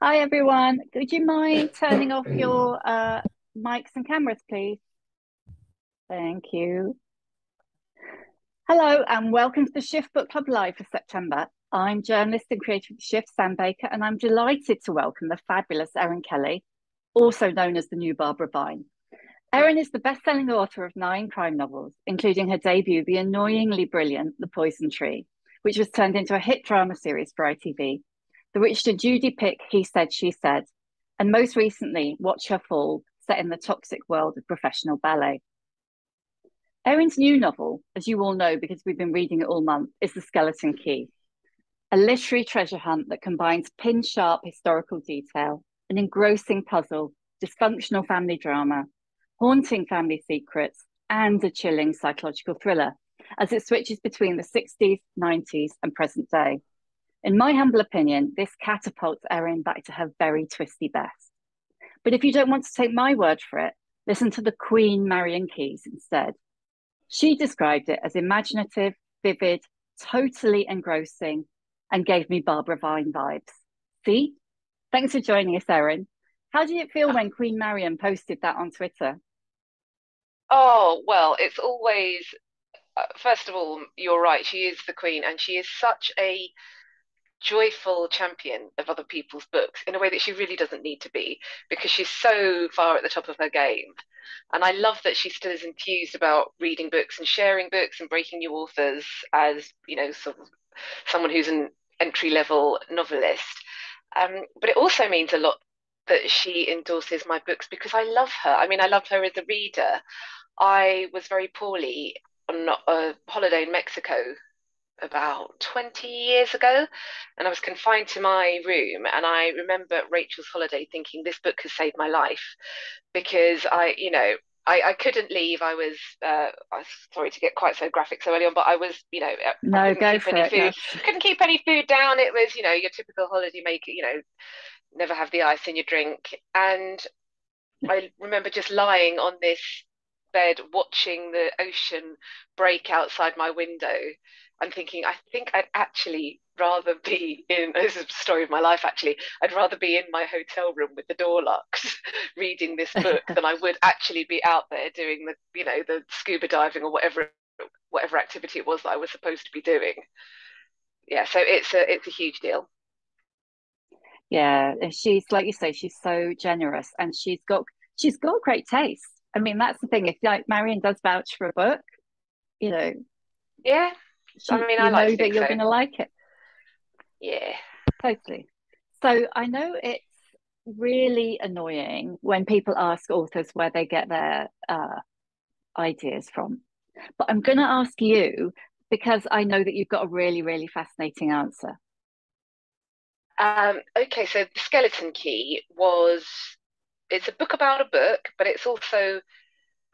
Hi everyone. Would you mind turning off your mics and cameras, please? Thank you. Hello and welcome to the Shift Book Club Live for September. I'm journalist and creator of the Shift, Sam Baker, and I'm delighted to welcome the fabulous Erin Kelly, also known as the new Barbara Vine. Erin is the best-selling author of 9 crime novels, including her debut, the annoyingly brilliant The Poison Tree, which was turned into a hit drama series for ITV. The Richard and Judy pick, He Said, She Said, and most recently, Watch Her Fall, set in the toxic world of professional ballet. Erin's new novel, as you all know because we've been reading it all month, is The Skeleton Key, a literary treasure hunt that combines pin-sharp historical detail, an engrossing puzzle, dysfunctional family drama, haunting family secrets, and a chilling psychological thriller, as it switches between the 60s, 90s, and present day. In my humble opinion, this catapults Erin back to her very twisty best. But if you don't want to take my word for it, listen to the Queen Marian Keyes instead. She described it as imaginative, vivid, totally engrossing, and gave me Barbara Vine vibes. See? Thanks for joining us, Erin. How did it feel when Queen Marian posted that on Twitter? Oh, well, it's always, first of all, you're right. She is the queen, and she is such a joyful champion of other people's books in a way that she really doesn't need to be because she's so far at the top of her game. And I love that she still is enthused about reading books and sharing books and breaking new authors as, sort of someone who's an entry level novelist. But it also means a lot that she endorses my books because I love her. I mean, I love her as a reader. I was very poorly on a holiday in Mexico about 20 years ago, and I was confined to my room. And I remember Rachel's Holiday thinking, this book has saved my life because I couldn't leave. I was sorry to get quite so graphic so early on, but I No, go for it. No. couldn't keep any food down. It was, your typical holiday maker, never have the ice in your drink. And I remember just lying on this bed watching the ocean break outside my window and thinking, I think I'd actually rather be in this is the story of my life actually. I'd rather be in my hotel room with the door locked reading this book than I would actually be out there doing the scuba diving or whatever activity it was that I was supposed to be doing. Yeah, so it's a huge deal. Yeah, she's like you say, she's so generous and she's got great taste. I mean, that's the thing. If like Marion does vouch for a book, you know, Yeah, I she mean, I you like know to that think you're so. gonna like it. Yeah. Totally. So I know it's really annoying when people ask authors where they get their ideas from. But I'm gonna ask you because I know that you've got a really, really fascinating answer. Okay, so The Skeleton Key it's a book about a book, but it's also,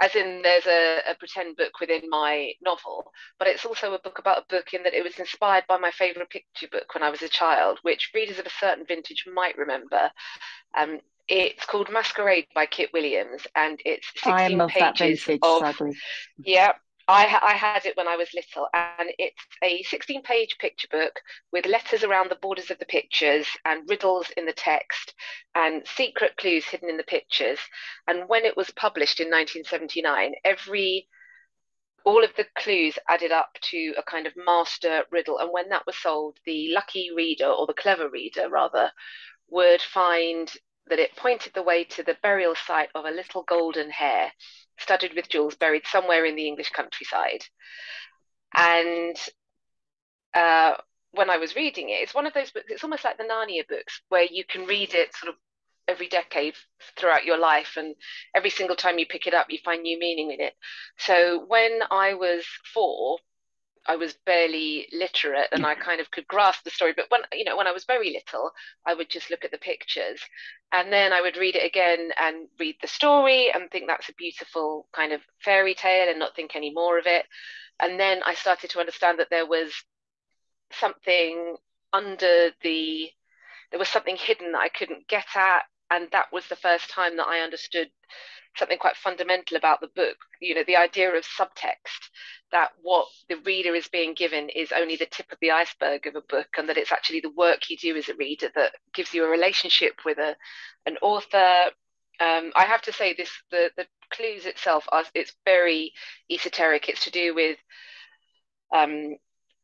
as in there's a pretend book within my novel, but it's also a book about a book in that it was inspired by my favorite picture book when I was a child, which readers of a certain vintage might remember. It's called Masquerade by Kit Williams, and it's I am 16 of that pages vintage, of, sadly. yeah, I had it when I was little, and it's a 16-page picture book with letters around the borders of the pictures and riddles in the text and secret clues hidden in the pictures. And when it was published in 1979, all of the clues added up to a kind of master riddle. And when that was sold, the lucky reader, or the clever reader rather, would find that it pointed the way to the burial site of a little golden hare studded with jewels buried somewhere in the English countryside. And uh, when I was reading it, it's one of those books, it's almost like the Narnia books, where you can read it sort of every decade throughout your life. And every single time you pick it up, you find new meaning in it. So when I was 4, I was barely literate and I kind of could grasp the story. But when I was very little, I would just look at the pictures and then I would read it again and read the story and think that's a beautiful kind of fairy tale and not think any more of it. And then I started to understand that something under the, there was something hidden that I couldn't get at. And that was the first time that I understood something quite fundamental about the book, the idea of subtext. that what the reader is being given is only the tip of the iceberg of a book, and that it's actually the work you do as a reader that gives you a relationship with an author. I have to say the clues itself it's very esoteric. It's to do with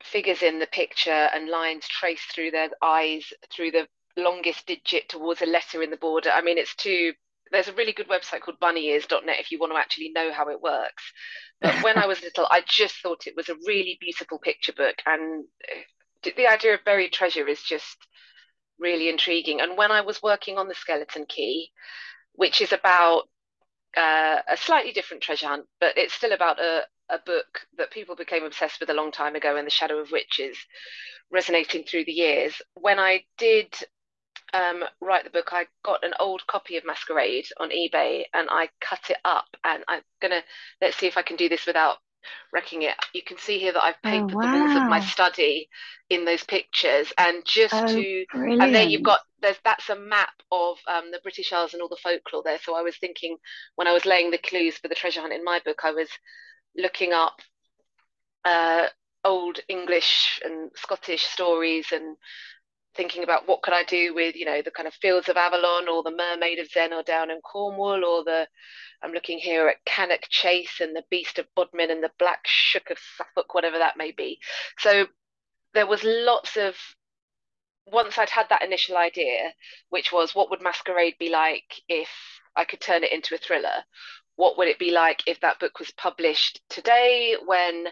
figures in the picture and lines traced through their eyes through the longest digit towards a letter in the border. I mean, there's a really good website called bunnyears.net if you want to actually know how it works. But when I was little, I just thought it was a really beautiful picture book, and the idea of buried treasure is just really intriguing. And when I was working on the Skeleton Key, which is about a slightly different treasure hunt, but it's still about a book that people became obsessed with a long time ago, and The Shadow of Witches, resonating through the years. When I did write the book, I got an old copy of Masquerade on eBay and I cut it up, and let's see if I can do this without wrecking it. You can see here that I've papered the walls of my study in those pictures, and brilliant. And there that's a map of the British Isles and all the folklore there. So I was thinking, when I was laying the clues for the treasure hunt in my book, I was looking up old English and Scottish stories and thinking about what could I do with, the kind of Fields of Avalon or the Mermaid of Zennor down in Cornwall, or I'm looking here at Cannock Chase and the Beast of Bodmin and the Black Shook of Suffolk, whatever that may be. So there was once I'd had that initial idea, which was, what would Masquerade be like if I could turn it into a thriller? What would it be like if that book was published today, when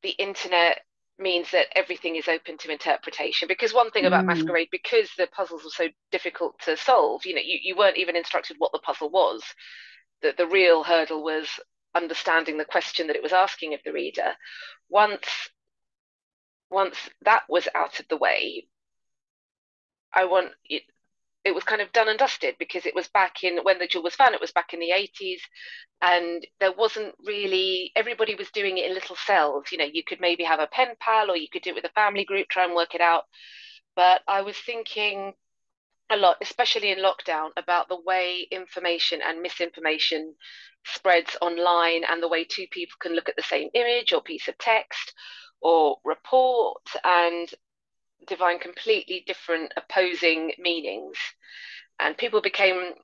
the internet means that everything is open to interpretation? Because one thing about Masquerade, because the puzzles were so difficult to solve, you weren't even instructed what the puzzle was. The real hurdle was understanding the question that it was asking of the reader. Once that was out of the way, it was kind of done and dusted, because it was back in, when the jewel was found, it was back in the 80s, and there wasn't really, everybody was doing it in little cells. You could maybe have a pen pal, or you could do it with a family group, try and work it out. But I was thinking a lot, especially in lockdown, about the way information and misinformation spreads online, and the way two people can look at the same image or piece of text or report and divine completely different opposing meanings. And people became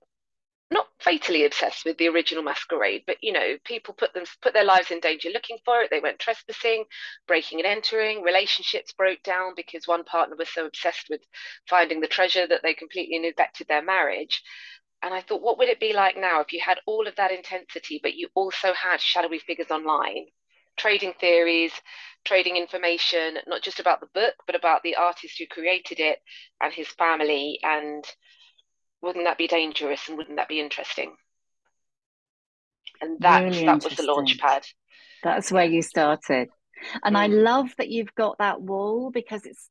not fatally obsessed with the original Masquerade, but people put their lives in danger looking for it. They went trespassing, breaking and entering. Relationships broke down because one partner was so obsessed with finding the treasure that they completely neglected their marriage. And I thought, what would it be like now if you had all of that intensity, but you also had shadowy figures online, trading theories, trading information, not just about the book, but about the artist who created it and his family? And wouldn't that be dangerous, and wouldn't that be interesting? And that was the launch pad. That's where you started. And I love that you've got that wall, because it's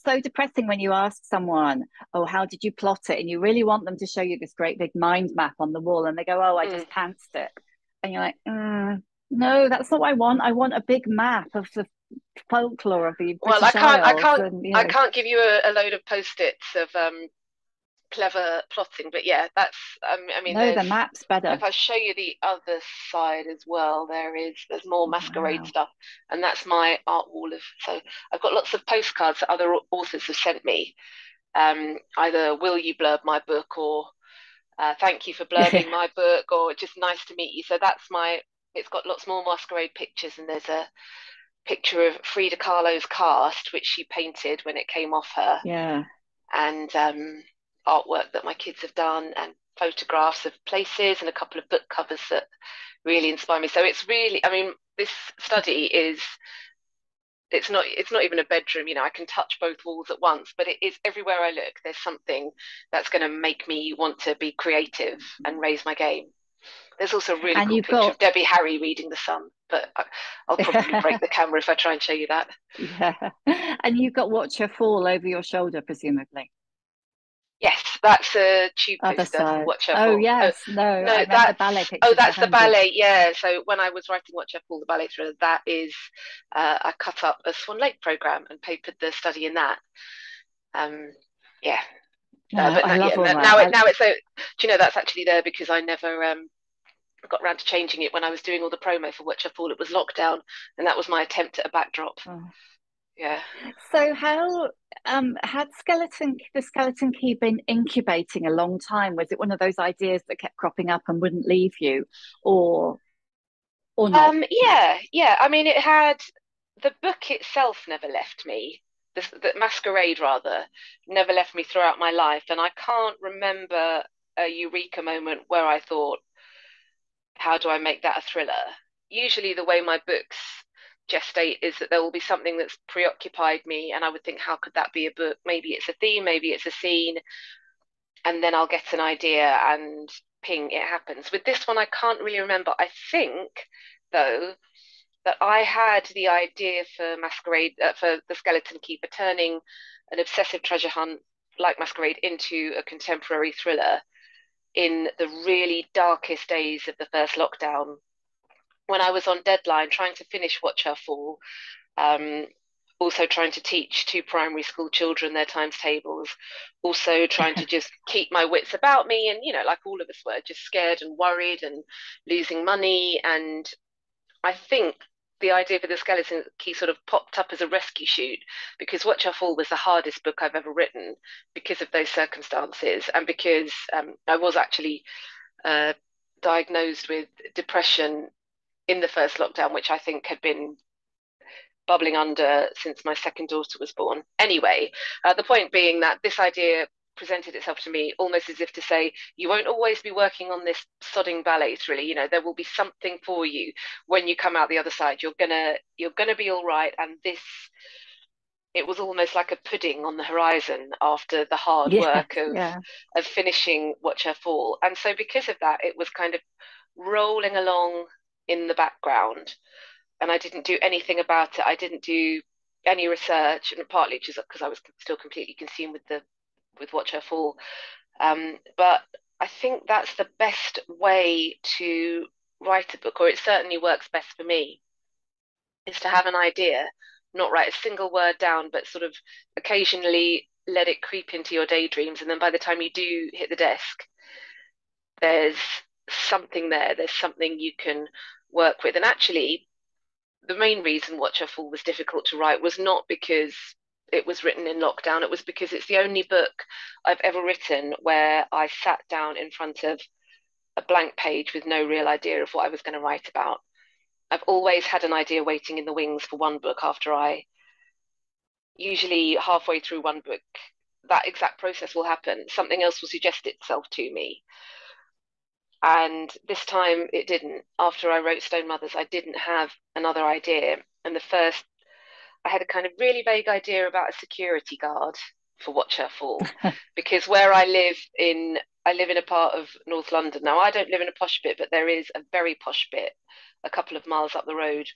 so depressing when you ask someone, oh, how did you plot it? And you really want them to show you this great big mind map on the wall, and they go, oh, I just pantsed it. And you're like, no, that's not what I want. I want a big map of the folklore of the British Isles. I can't give you a load of post-its of clever plotting, but yeah, that's the map's better. If I show you the other side as well, there's more Masquerade stuff, and that's my art wall so I've got lots of postcards that other authors have sent me, either will you blurb my book, or thank you for blurbing my book, or just nice to meet you. So it's got lots more Masquerade pictures, and there's a picture of Frida Kahlo's cast, which she painted when it came off her, and artwork that my kids have done, and photographs of places, and a couple of book covers that really inspire me. So it's really, this study it's not even a bedroom. I can touch both walls at once, but it is everywhere I look. There's something that's going to make me want to be creative and raise my game. There's also a really cool picture of Debbie Harry reading The Sun, but I'll probably break the camera if I try and show you that. Yeah, and you've got Watch Her Fall over your shoulder, presumably. Yes, that's a tube poster. Watch Her Fall. Oh yes, no, that's the ballet picture. Oh, that's the ballet. Yeah. So when I was writing Watch Her Fall, the ballet thriller, that is, I cut up a Swan Lake program and papered the study in that. Yeah. I love all that. Now it's so. Do you know that's actually there because I never got around to changing it when I was doing all the promo for Watch I Fall. It was lockdown, and that was my attempt at a backdrop. Oh. Yeah. So how had the skeleton key been incubating a long time? Was it one of those ideas that kept cropping up and wouldn't leave you, or not? Yeah. I mean, it had the book itself never left me. The Masquerade, rather, never left me throughout my life, and I can't remember a eureka moment where I thought, how do I make that a thriller? Usually, the way my books gestate is that there will be something that's preoccupied me, and I would think, how could that be a book? Maybe it's a theme, maybe it's a scene, and then I'll get an idea and ping, it happens. With this one, I can't really remember. I think, though, that I had the idea for Masquerade, for The Skeleton Keeper, turning an obsessive treasure hunt like Masquerade into a contemporary thriller in the really darkest days of the first lockdown, when I was on deadline trying to finish Watch Her Fall, um, also trying to teach two primary school children their times tables, also trying to just keep my wits about me. And, like all of us were, just scared and worried and losing money. And I think the idea for the skeleton key sort of popped up as a rescue shoot, because Watch Her Fall was the hardest book I've ever written because of those circumstances, and because I was actually diagnosed with depression in the first lockdown, which I think had been bubbling under since my second daughter was born. Anyway, the point being that this idea presented itself to me almost as if to say, you won't always be working on this sodding ballet thriller. There will be something for you when you come out the other side. You're gonna be all right. And this, it was almost like a pudding on the horizon after the hard Yeah, work of yeah. finishing Watch Her Fall. And so because of that, it was kind of rolling along in the background, and I didn't do anything about it. I didn't do any research, and partly just because I was still completely consumed with Watch Her Fall. But I think that's the best way to write a book, or it certainly works best for me, is to have an idea, not write a single word down, but sort of occasionally let it creep into your daydreams. And then by the time you do hit the desk, there's something there, there's something you can work with. And actually, the main reason Watch Her Fall was difficult to write was not because it was written in lockdown. It was because it's the only book I've ever written where I sat down in front of a blank page with no real idea of what I was going to write about. I've always had an idea waiting in the wings for one book after usually halfway through one book, that exact process will happen. Something else will suggest itself to me. And this time it didn't. After I wrote Stone Mothers, I didn't have another idea. And I had a kind of really vague idea about a security guard for Watch Her Fall, because where I live in a part of North London. Now, I don't live in a posh bit, but there is a very posh bit a couple of miles up the road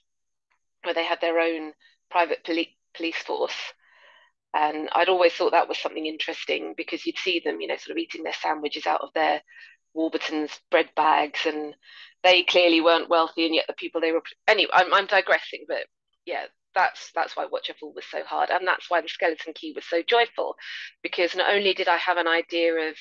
where they have their own private police force. And I'd always thought that was something interesting, because you'd see them, sort of eating their sandwiches out of their Warburton's bread bags, and they clearly weren't wealthy, and yet the people they were. Anyway, I'm digressing, but yeah, that's why Watch Her Fall was so hard, and that's why the Skeleton Key was so joyful, because not only did I have an idea of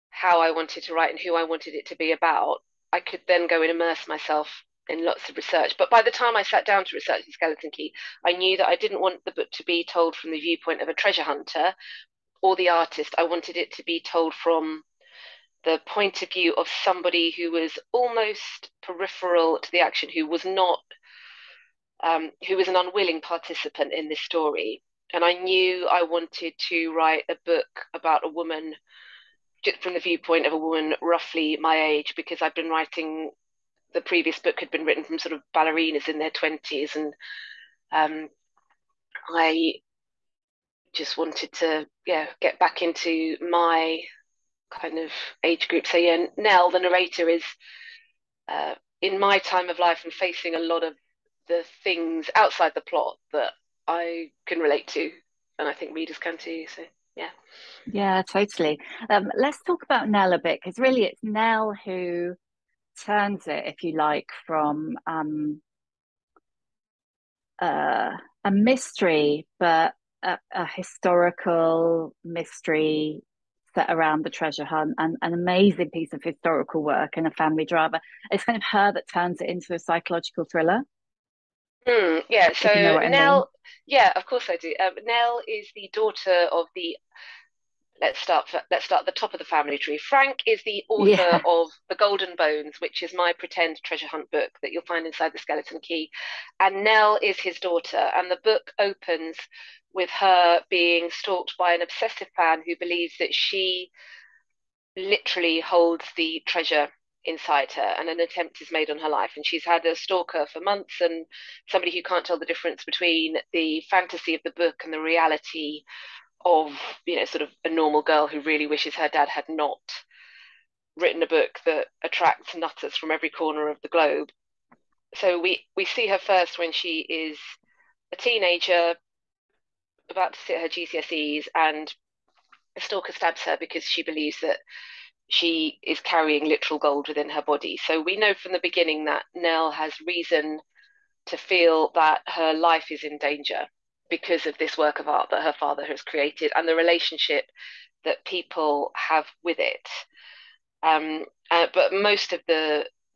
how I wanted to write and who I wanted it to be about, I could then go and immerse myself in lots of research. But by the time I sat down to research the Skeleton Key, I knew that I didn't want the book to be told from the viewpoint of a treasure hunter or the artist. I wanted it to be told from the point of view of somebody who was almost peripheral to the action, who was not, who was an unwilling participant in this story. And I knew I wanted to write a book about a woman just from the viewpoint of a woman roughly my age, because I've been writing, the previous book had been written from sort of ballerinas in their 20s, and I just wanted to get back into my kind of age group. So yeah, Nell, the narrator, is in my time of life and facing a lot of the things outside the plot that I can relate to, and I think readers can too. So yeah. Yeah, totally. Let's talk about Nell a bit, because really it's Nell who turns it, if you like, from a mystery, but a historical mystery set around the treasure hunt, and an amazing piece of historical work and a family drama. It's kind of her that turns it into a psychological thriller, Yeah, if you know so what I mean. Nell, yeah, of course I do. Nell is the daughter of the let's start at the top of the family tree. Frank is the author Yeah. of The Golden Bones, which is my pretend treasure hunt book that you'll find inside the Skeleton Key. And Nell is his daughter. And the book opens with her being stalked by an obsessive fan who believes that she literally holds the treasure inside her, and an attempt is made on her life. And she's had a stalker for months, and somebody who can't tell the difference between the fantasy of the book and the reality of, sort of a normal girl who really wishes her dad had not written a book that attracts nutters from every corner of the globe. So we see her first when she is a teenager about to sit her GCSEs, and a stalker stabs her because she believes that she is carrying literal gold within her body. So we know from the beginning that Nell has reason to feel that her life is in danger because of this work of art that her father has created and the relationship that people have with it. But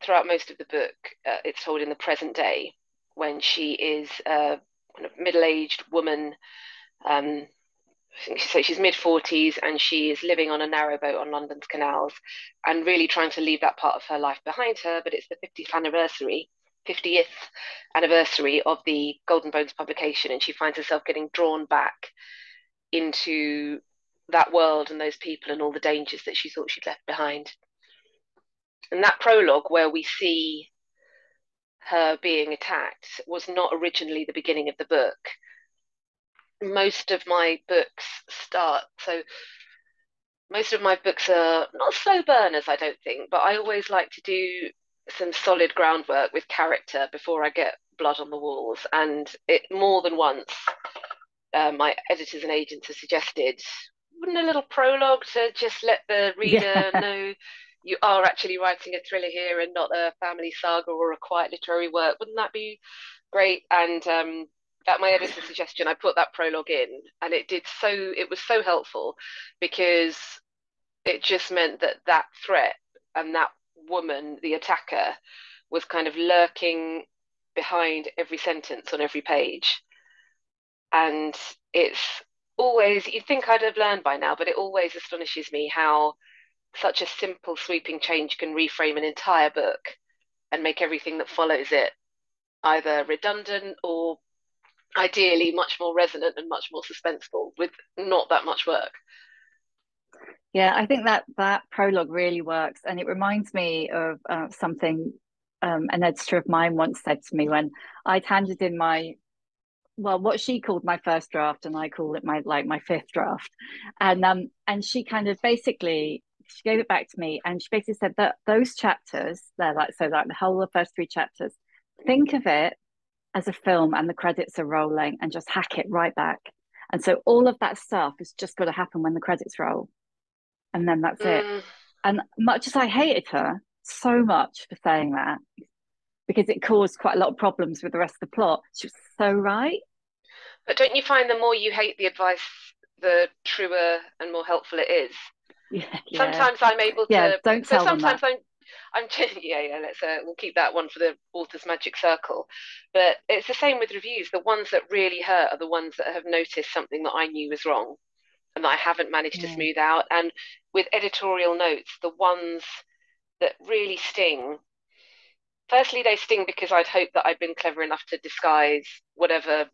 throughout most of the book, it's told in the present day when she is a kind of middle-aged woman. So she's mid-40s and she is living on a narrowboat on London's canals and really trying to leave that part of her life behind her. But it's the 50th anniversary of the Golden Bones publication, and she finds herself getting drawn back into that world and those people and all the dangers that she thought she'd left behind. And that prologue where we see her being attacked was not originally the beginning of the book. Most of my books are not slow burners, I don't think, but I always like to do some solid groundwork with character before I get blood on the walls. And it more than once, my editors and agents have suggested, wouldn't a little prologue to just let the Yeah. reader know you are actually writing a thriller here and not a family saga or a quiet literary work? Wouldn't that be great? And at my editor's suggestion, I put that prologue in, and it was so helpful because it just meant that that threat and that woman, the attacker, was kind of lurking behind every sentence on every page. And it's always, you'd think I'd have learned by now, but it always astonishes me how such a simple sweeping change can reframe an entire book and make everything that follows it either redundant or ideally much more resonant and much more suspenseful with not that much work. Yeah, I think that prologue really works, and it reminds me of something an editor of mine once said to me when I'd handed in what she called my first draft, and I call it my fifth draft, and she kind of basically she gave it back to me, and she basically said that those chapters, they're like the whole of the first three chapters, think of it as a film, and the credits are rolling, and just hack it right back. And so all of that stuff has just got to happen when the credits roll, and then that's it. Mm. And much as I hated her so much for saying that, because it caused quite a lot of problems with the rest of the plot, she was so right. But don't you find the more you hate the advice, the truer and more helpful it is? Yeah, yeah, Sometimes I'm able yeah. to, Don't so tell them sometimes that. I'm yeah, let's we'll keep that one for the author's magic circle. But it's the same with reviews. The ones that really hurt are the ones that have noticed something that I knew was wrong and that I haven't managed to Yeah, smooth out. And with editorial notes, the ones that really sting, firstly, they sting because I'd hoped that I'd been clever enough to disguise whatever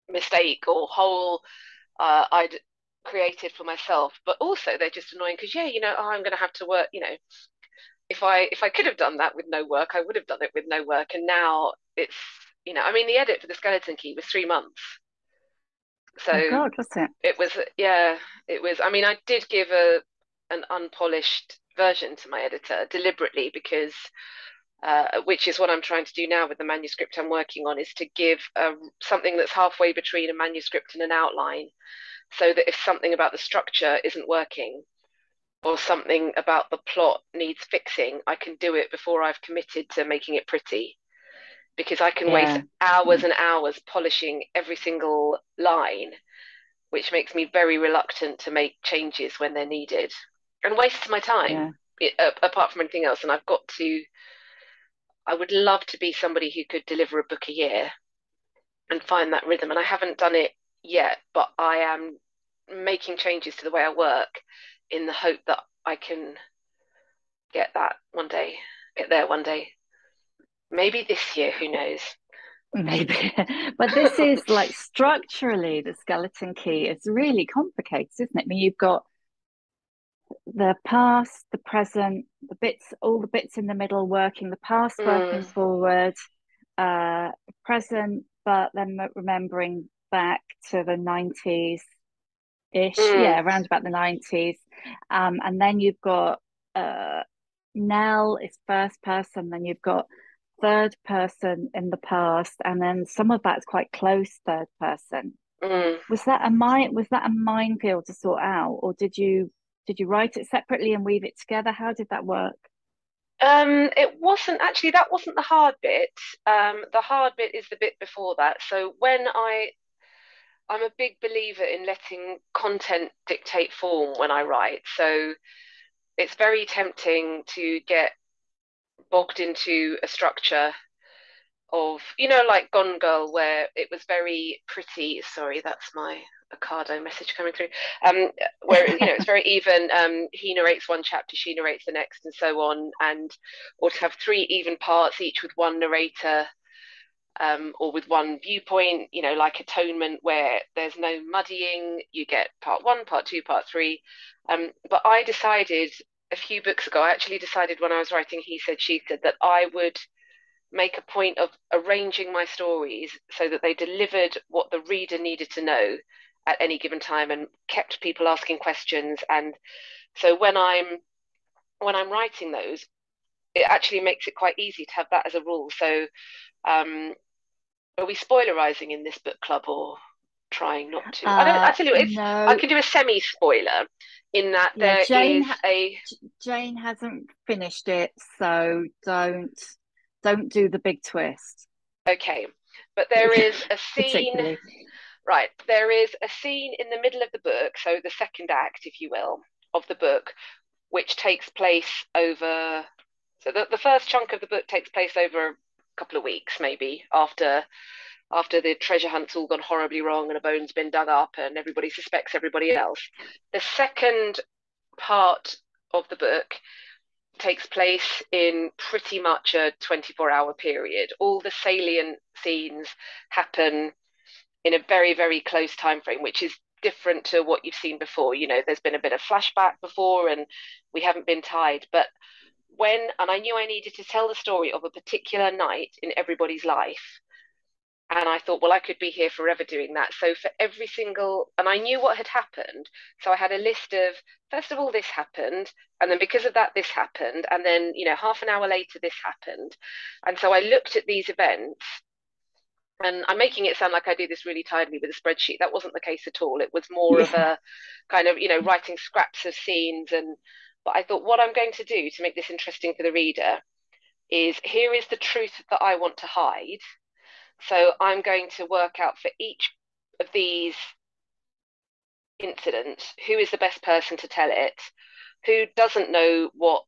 mistake or hole I'd created for myself. But also, they're just annoying because, yeah, I'm going to have to work. If I could have done that with no work, I would have done it with no work. And now it's, I mean, the edit for the Skeleton Key was 3 months. oh So God, what's it? it was, yeah, it was. I mean, I did give an unpolished version to my editor deliberately because which is what I'm trying to do now with the manuscript I'm working on, is to give something that's halfway between a manuscript and an outline, so that if something about the structure isn't working or something about the plot needs fixing, I can do it before I've committed to making it pretty. Because I can waste Yeah, hours and hours polishing every single line which makes me very reluctant to make changes when they're needed and wastes my time, Yeah. apart from anything else. And I would love to be somebody who could deliver a book a year and find that rhythm. And I haven't done it yet, but I am making changes to the way I work in the hope that I can get that one day, get there one day. Maybe this year, who knows? Maybe. But this is like structurally the skeleton key. It's really complicated, isn't it? I mean, you've got the past, the present, the bits, all the bits in the middle working, the past working Mm, forward, present, but then remembering back to the 90s ish, mm, yeah, around about the 90s. And then you've got Nell is first person, then you've got third person in the past, and then some of that's quite close third person. mm. Was that a minefield to sort out, or did you write it separately and weave it together? How did that work? It wasn't actually, that wasn't the hard bit. The hard bit is the bit before that. So I'm a big believer in letting content dictate form when I write. So it's very tempting to get bogged into a structure of, like Gone Girl, where it was very pretty. Sorry, that's my Ocado message coming through. Where it's very even. He narrates one chapter, she narrates the next, and so on. And or to have three even parts, each with one narrator, or with one viewpoint. Like Atonement, where there's no muddying. You get part one, part two, part three. But I decided a few books ago. I actually decided when I was writing He Said, She Said that I would make a point of arranging my stories so that they delivered what the reader needed to know at any given time and kept people asking questions. And so when I'm writing those, it actually makes it quite easy to have that as a rule. So are we spoilerizing in this book club or trying not to? I tell you what, I No, can do a semi spoiler in that yeah, there is a Jane hasn't finished it, so don't do the big twist. okay, but there is a scene. Particularly. Right, there is a scene in the middle of the book, so the second act, if you will, of the book, which takes place over. So the first chunk of the book takes place over a couple of weeks, maybe after the treasure hunt's all gone horribly wrong and a bone's been dug up and everybody suspects everybody else. The second part of the book takes place in pretty much a 24-hour period. All the salient scenes happen in a very, very close time frame, which is different to what you've seen before. There's been a bit of flashback before and we haven't been tied. But and I knew I needed to tell the story of a particular night in everybody's life. And I thought, well, I could be here forever doing that. So for every single, and I knew what had happened. So I had a list of, first of all, this happened. And then because of that, this happened. And then, half an hour later, this happened. And so I looked at these events and I'm making it sound like I do this really tidily with a spreadsheet. That wasn't the case at all. It was more of Yeah. a kind of, writing scraps of scenes. But I thought what I'm going to do to make this interesting for the reader is here is the truth that I want to hide. So I'm going to work out for each of these incidents who is the best person to tell it, who doesn't know what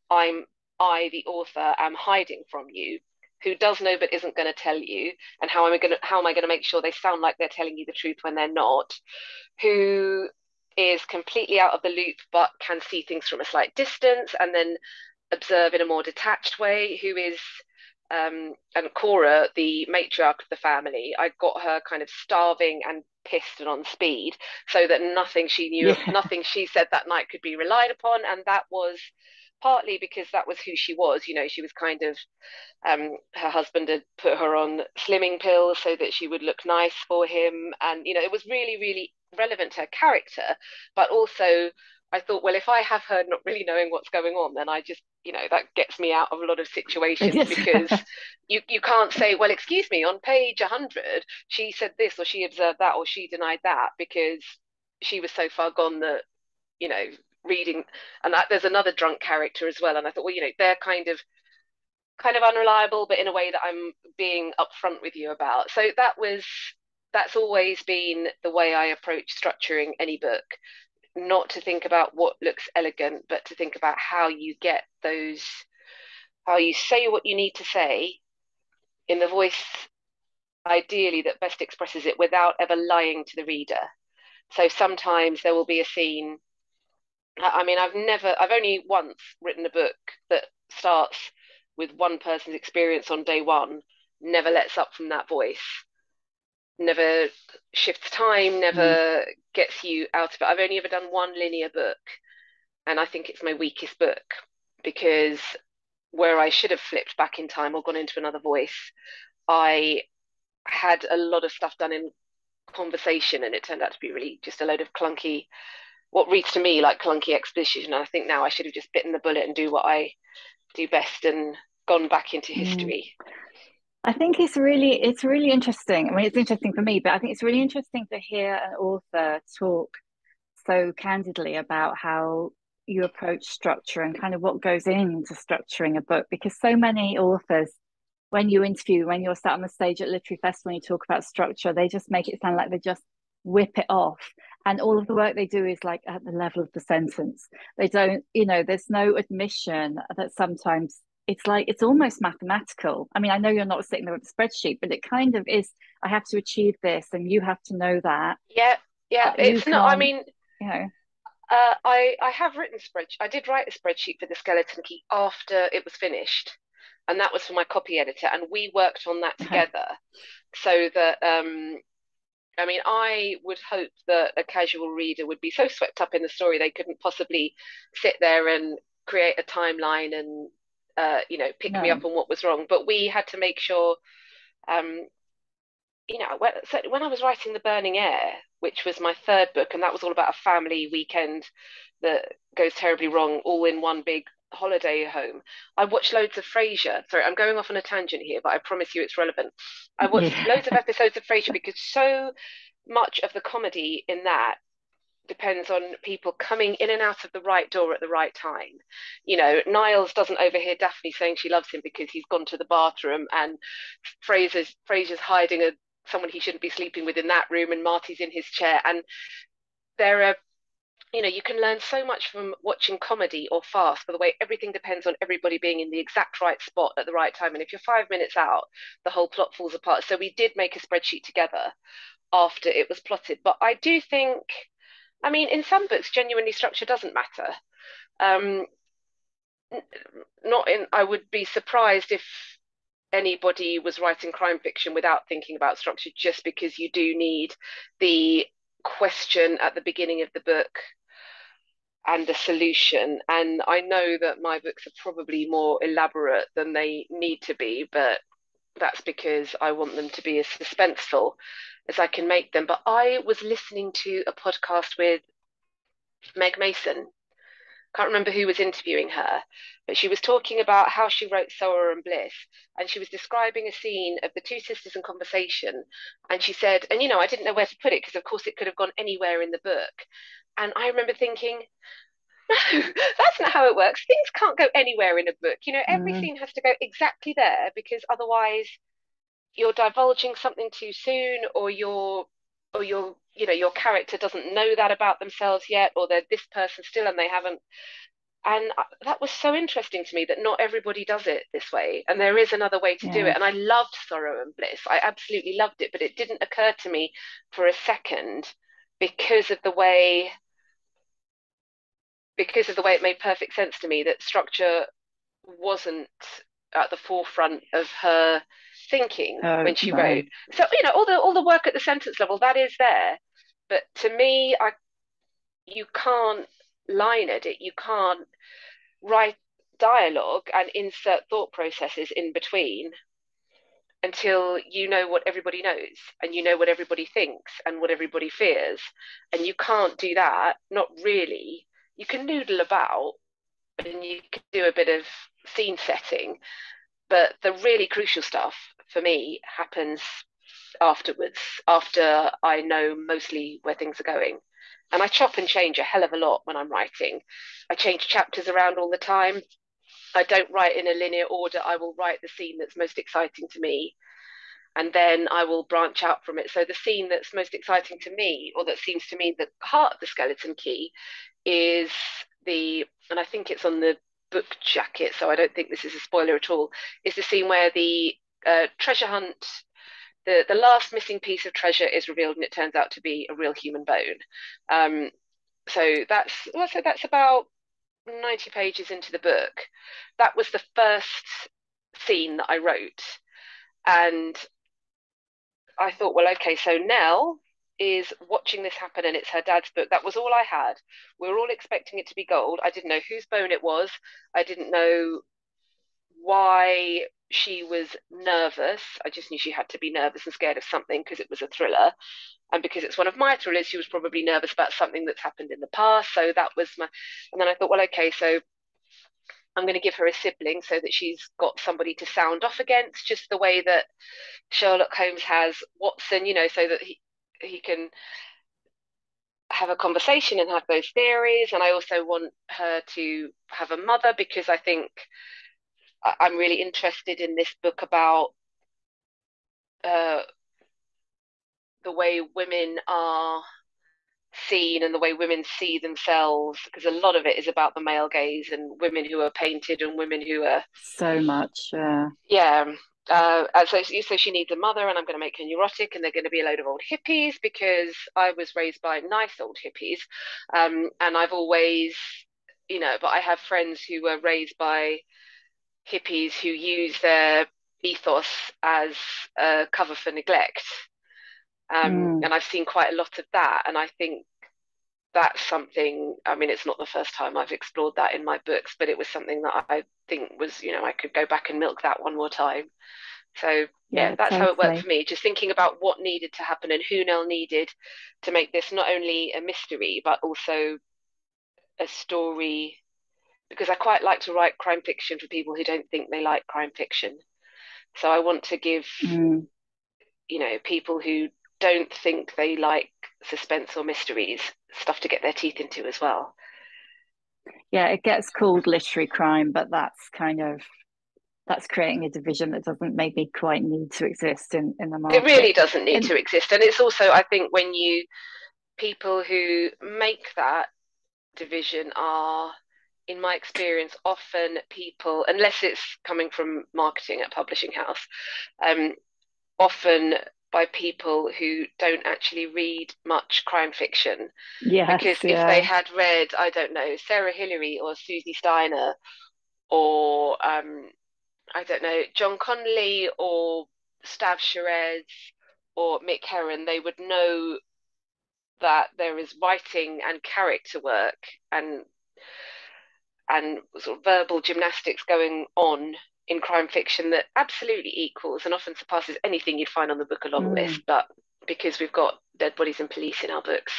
I'm I, the author, am hiding from you, who does know but isn't going to tell you, and how am I going to make sure they sound like they're telling you the truth when they're not, who is completely out of the loop but can see things from a slight distance and then observe in a more detached way, who is and Cora, the matriarch of the family, I got her kind of starving and pissed and on speed so that Yeah. nothing she said that night could be relied upon. And that was partly because that was who she was. She was kind of, her husband had put her on slimming pills so that she would look nice for him. And, it was really, really relevant to her character, but also I thought, well, if I have her not really knowing what's going on, then I just, that gets me out of a lot of situations because you can't say, well, excuse me, on page 100, she said this or she observed that or she denied that because she was so far gone that, you know, reading and that there's another drunk character as well. And I thought, well, they're kind of unreliable, but in a way that I'm being upfront with you about. So that was that's always been the way I approach structuring any book, not to think about what looks elegant, but to think about how you get those, how you say what you need to say in the voice, ideally, that best expresses it without ever lying to the reader. So sometimes there will be a scene. I mean, I've only once written a book that starts with one person's experience on day one, never lets up from that voice, never shifts time, never gets you out of it. I've only ever done one linear book, and I think it's my weakest book because where I should have flipped back in time or gone into another voice, I had a lot of stuff done in conversation, and it turned out to be really just a load of clunky, what reads to me like clunky exposition. And I think now I should have just bitten the bullet and do what I do best and gone back into history. I think it's really interesting. I mean, it's interesting for me, but I think it's really interesting to hear an author talk so candidly about how you approach structure and kind of what goes into structuring a book, because so many authors, when you interview, when you're sat on the stage at literary festival and you talk about structure, they just make it sound like they just whip it off, and all of the work they do is like at the level of the sentence. They don't, there's no admission that sometimes it's like it's almost mathematical. I mean, I know you're not sitting there with a spreadsheet, but it kind of is. I have to achieve this and you have to know that. Yeah, it's not, I mean, I have written spreadsheet. I did write a spreadsheet for the Skeleton Key after it was finished, and that was for my copy editor, and we worked on that together. So that I mean, I would hope that a casual reader would be so swept up in the story they couldn't possibly sit there and create a timeline and pick me up on what was wrong. But we had to make sure, when I was writing The Burning Air, which was my third book, and that was all about a family weekend that goes terribly wrong, all in one big holiday home. I watched loads of Frasier. Sorry, I'm going off on a tangent here, but I promise you it's relevant. I watched loads of episodes of Frasier because so much of the comedy in that depends on people coming in and out of the right door at the right time. Niles doesn't overhear Daphne saying she loves him because he's gone to the bathroom, and Frasier's hiding someone he shouldn't be sleeping with in that room, and Marty's in his chair. And there are, you can learn so much from watching comedy or farce, for the way everything depends on everybody being in the exact right spot at the right time. And if you're 5 minutes out, the whole plot falls apart. So we did make a spreadsheet together after it was plotted. But I do think, I mean, in some books, genuinely structure doesn't matter. I would be surprised if anybody was writing crime fiction without thinking about structure, just because you do need the question at the beginning of the book and a solution. And I know that my books are probably more elaborate than they need to be, but that's because I want them to be as suspenseful as I can make them. But I was listening to a podcast with Meg Mason. Can't remember who was interviewing her, but she was talking about how she wrote Sorrow and Bliss, and she was describing a scene of the two sisters in conversation, and she said, and I didn't know where to put it because of course it could have gone anywhere in the book, and I remember thinking, no, that's not how it works. Things can't go anywhere in a book. Every scene has to go exactly there, because otherwise you're divulging something too soon, or your character doesn't know that about themselves yet, or they're this person still and they haven't. And that was so interesting to me, that not everybody does it this way, and there is another way to do it. And I loved Sorrow and Bliss. I absolutely loved it, but it didn't occur to me for a second, because of the way it made perfect sense to me that structure wasn't at the forefront of her thinking when she wrote. So all the work at the sentence level, that is there, but to me, you can't line edit, you can't write dialogue and insert thought processes in between until you know what everybody knows, and you know what everybody thinks and what everybody fears. And you can't do that, not really. You can noodle about and you can do a bit of scene setting, but the really crucial stuff for me happens afterwards, after I know mostly where things are going. And I chop and change a hell of a lot when I'm writing. I change chapters around all the time. I don't write in a linear order. I will write the scene that's most exciting to me. and then I will branch out from it. So the scene that's most exciting to me, or that seems to me the heart of the skeleton key, is and I think it's on the book jacket, so I don't think this is a spoiler at all, is the scene where the treasure hunt, the last missing piece of treasure is revealed, and it turns out to be a real human bone. So that's about 90 pages into the book. That was the first scene that I wrote, and I thought, well, okay, so Nell is watching this happen, and it's her dad's book. That was all I had. We were all expecting it to be gold. I didn't know whose bone it was. I didn't know why she was nervous. I just knew she had to be nervous and scared of something because it was a thriller. And because it's one of my thrillers, she was probably nervous about something that's happened in the past. So that was my, and then I thought, well, okay, so I'm going to give her a sibling so that she's got somebody to sound off against, just the way that Sherlock Holmes has Watson, so that he can have a conversation and have those theories. And I also want her to have a mother, because I think I'm really interested in this book about the way women are seen and the way women see themselves, because a lot of it is about the male gaze and women who are painted and women who are so much. Yeah. So she needs a mother, and I'm going to make her neurotic, and they're going to be a load of old hippies, because I was raised by nice old hippies, and I've always, but I have friends who were raised by hippies who use their ethos as a cover for neglect, and I've seen quite a lot of that, and I think that's something. I mean, it's not the first time I've explored that in my books, but it was something that I think was, I could go back and milk that one more time. So yeah, that's totally how it worked for me. Just thinking about what needed to happen and who Nell needed to make this not only a mystery, but also a story, because I quite like to write crime fiction for people who don't think they like crime fiction. So I want to give, people who don't think they like suspense or mysteries stuff to get their teeth into as well. Yeah, it gets called literary crime, but that's creating a division that doesn't maybe quite need to exist in the market. It really doesn't need to exist. And it's also, I think, when people who make that division are, in my experience, often people, unless it's coming from marketing at a publishing house, often by people who don't actually read much crime fiction. Because if they had read, I don't know, Sarah Hillary or Susie Steiner, or I don't know, John Connolly or Stav Charez or Mick Herron, they would know that there is writing and character work and sort of verbal gymnastics going on in crime fiction that absolutely equals and often surpasses anything you'd find on the book a long list. But because we've got dead bodies and police in our books,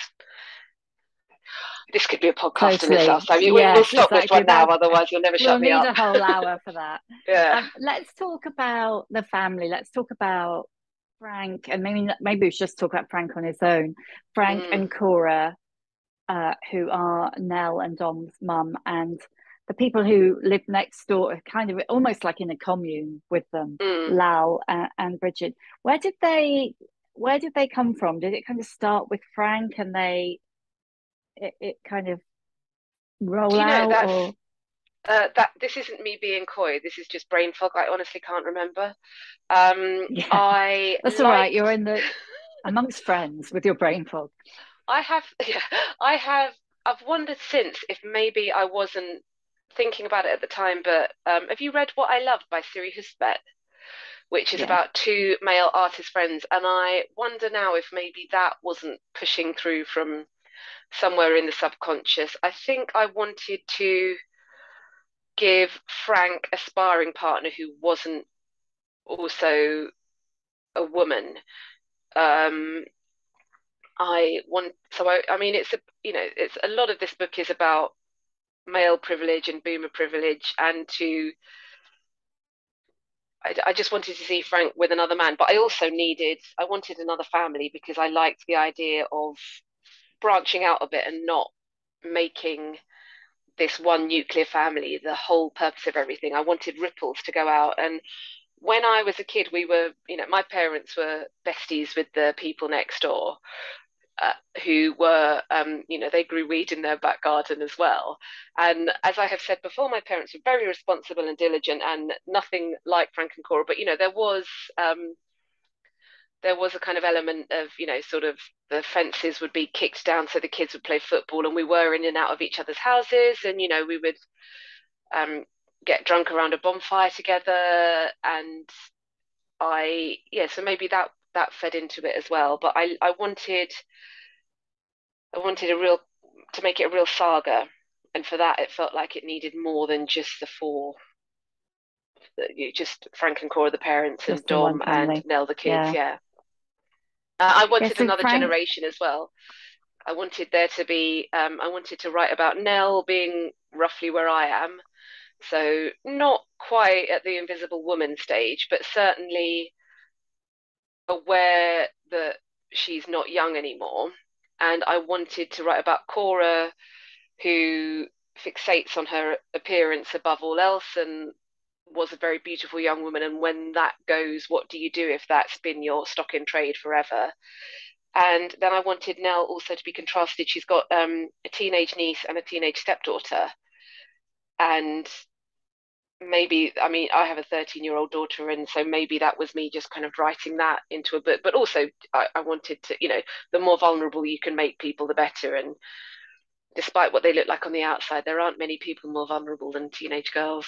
this could be a podcast in itself. So we'll stop this one now, otherwise you'll never shut me up. We'll need a whole hour for that. Yeah. Let's talk about the family. Let's talk about Frank, and maybe we should just talk about Frank on his own. Frank and Cora, who are Nell and Dom's mum, and the people who live next door, kind of almost like in a commune with them, Lal and Bridget. Where did they come from? Did it kind of start with Frank and it kind of roll out? That this isn't me being coy. This is just brain fog. I honestly can't remember. That's all right. You're in amongst friends with your brain fog. I've wondered since if maybe I wasn't thinking about it at the time. But have you read What I Loved by Siri Husbet, which is about two male artist friends? And I wonder now if maybe that wasn't pushing through from somewhere in the subconscious. I think I wanted to give Frank a sparring partner who wasn't also a woman. It's a lot of this book is about male privilege and boomer privilege, and I just wanted to see Frank with another man, but I wanted another family, because I liked the idea of branching out a bit and not making this one nuclear family the whole purpose of everything. I wanted ripples to go out, and when I was a kid, we were, my parents were besties with the people next door, who were, they grew weed in their back garden as well. And as I have said before, my parents were very responsible and diligent, and nothing like Frank and Cora. But there was a kind of element of, sort of the fences would be kicked down so the kids would play football, and we were in and out of each other's houses, and we would get drunk around a bonfire together, and so maybe that fed into it as well. But I wanted to make it a real saga, and for that it felt like it needed more than just the four, just Frank and Cora the parents, and Just the one Dom and family. Nell the kids. Yeah. Yeah, I Yeah, wanted so another Frank, generation as well. I wanted there to be, I wanted to write about Nell being roughly where I am. So not quite at the Invisible Woman stage, but certainly aware that she's not young anymore. And I wanted to write about Cora, who fixates on her appearance above all else and was a very beautiful young woman. And when that goes, what do you do if that's been your stock in trade forever? And then I wanted Nell also to be contrasted. She's got a teenage niece and a teenage stepdaughter. And maybe, I mean, I have a 13-year-old daughter, and so maybe that was me just kind of writing that into a book. But also, I wanted to, the more vulnerable you can make people, the better. And despite what they look like on the outside, there aren't many people more vulnerable than teenage girls.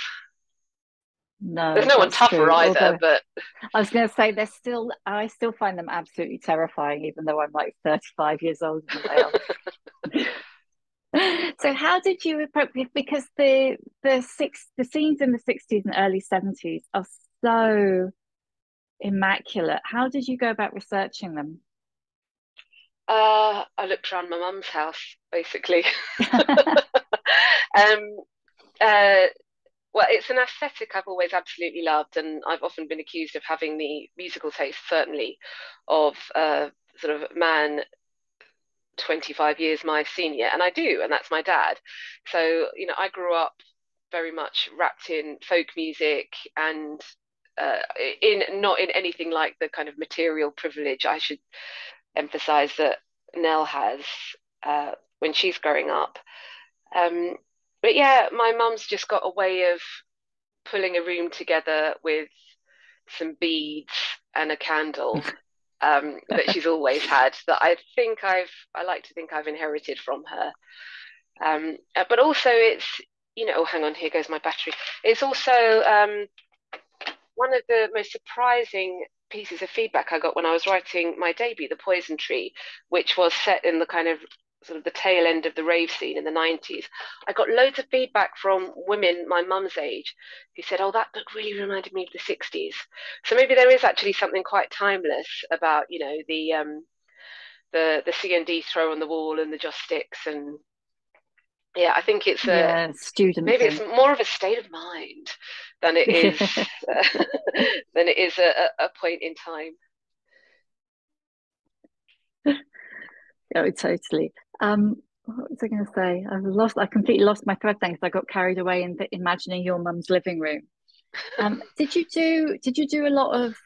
There's no, no one that's tougher true. either, Although but I was going to say I still find them absolutely terrifying, even though I'm like 35 years older than they are. So how did you approach it? Because the scenes in the 60s and early 70s are so immaculate. How did you go about researching them? I looked around my mum's house, basically. um, uh, well, it's an aesthetic I've always absolutely loved, and I've often been accused of having the musical taste, certainly, of sort of man 25 years my senior, and I do, and that's my dad. So, I grew up very much wrapped in folk music, and in not in anything like the kind of material privilege I should emphasize that Nell has when she's growing up. Um, but yeah, my mum's just got a way of pulling a room together with some beads and a candle, that she's always had, that I like to think I've inherited from her. But also it's, oh, hang on, here goes my battery. It's also one of the most surprising pieces of feedback I got when I was writing my debut, The Poison Tree, which was set in the kind of sort of the tail end of the rave scene in the 90s. I got loads of feedback from women my mum's age who said, oh, that book really reminded me of the 60s. So maybe there is actually something quite timeless about, the CND throw on the wall and the joss sticks. And yeah, I think Yeah, student maybe it's thing. more of a state of mind than it is than it is a point in time. Oh, totally. What was I going to say? I completely lost my thread then because I got carried away in imagining your mum's living room. Did you do a lot of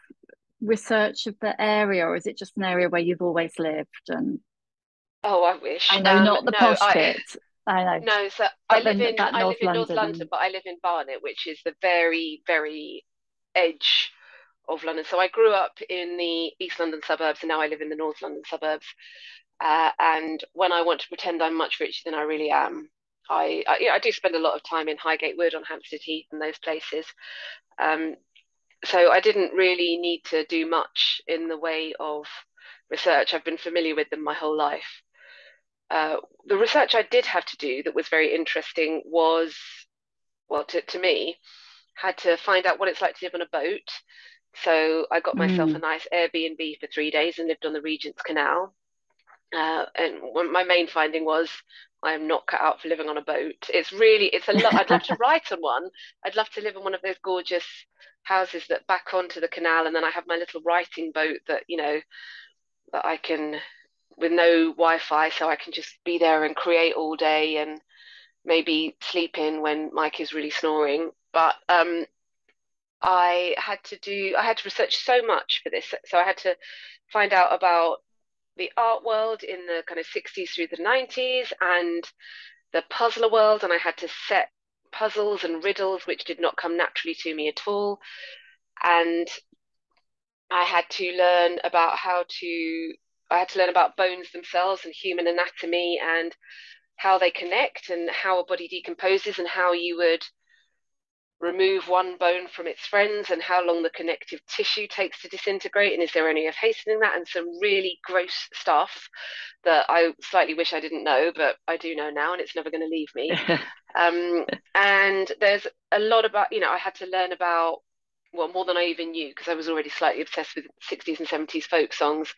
research of the area, or is it just an area where you've always lived? And Oh, I wish. I know not the No, posh bit. I know, no. So but then that I live North in North London London, and but I live in Barnet, which is the very, very edge of London. So I grew up in the East London suburbs, and now I live in the North London suburbs. And when I want to pretend I'm much richer than I really am, I do spend a lot of time in Highgate Wood on Hampstead Heath and those places. Um, so I didn't really need to do much in the way of research. I've been familiar with them my whole life. The research I did have to do that was very interesting was, well, to me, had to find out what it's like to live on a boat. So I got myself a mm, nice Airbnb for 3 days and lived on the Regent's Canal. And my main finding was I am not cut out for living on a boat. It's a lot. I'd love to write on one. I'd love to live in one of those gorgeous houses that back onto the canal, and then I have my little writing boat that that I can, with no Wi-Fi, so I can just be there and create all day and maybe sleep in when Mike is really snoring. But I had to research so much for this. So I had to find out about the art world in the kind of 60s through the 90s and the puzzler world, and I had to set puzzles and riddles which did not come naturally to me at all. And I had to learn about I had to learn about bones themselves and human anatomy and how they connect and how a body decomposes and how you would remove one bone from its friends and how long the connective tissue takes to disintegrate and is there any of hastening that, and some really gross stuff that I slightly wish I didn't know, but I do know now and it's never going to leave me. um, and there's a lot about, I had to learn about, well, more than I even knew because I was already slightly obsessed with 60s and 70s folk songs.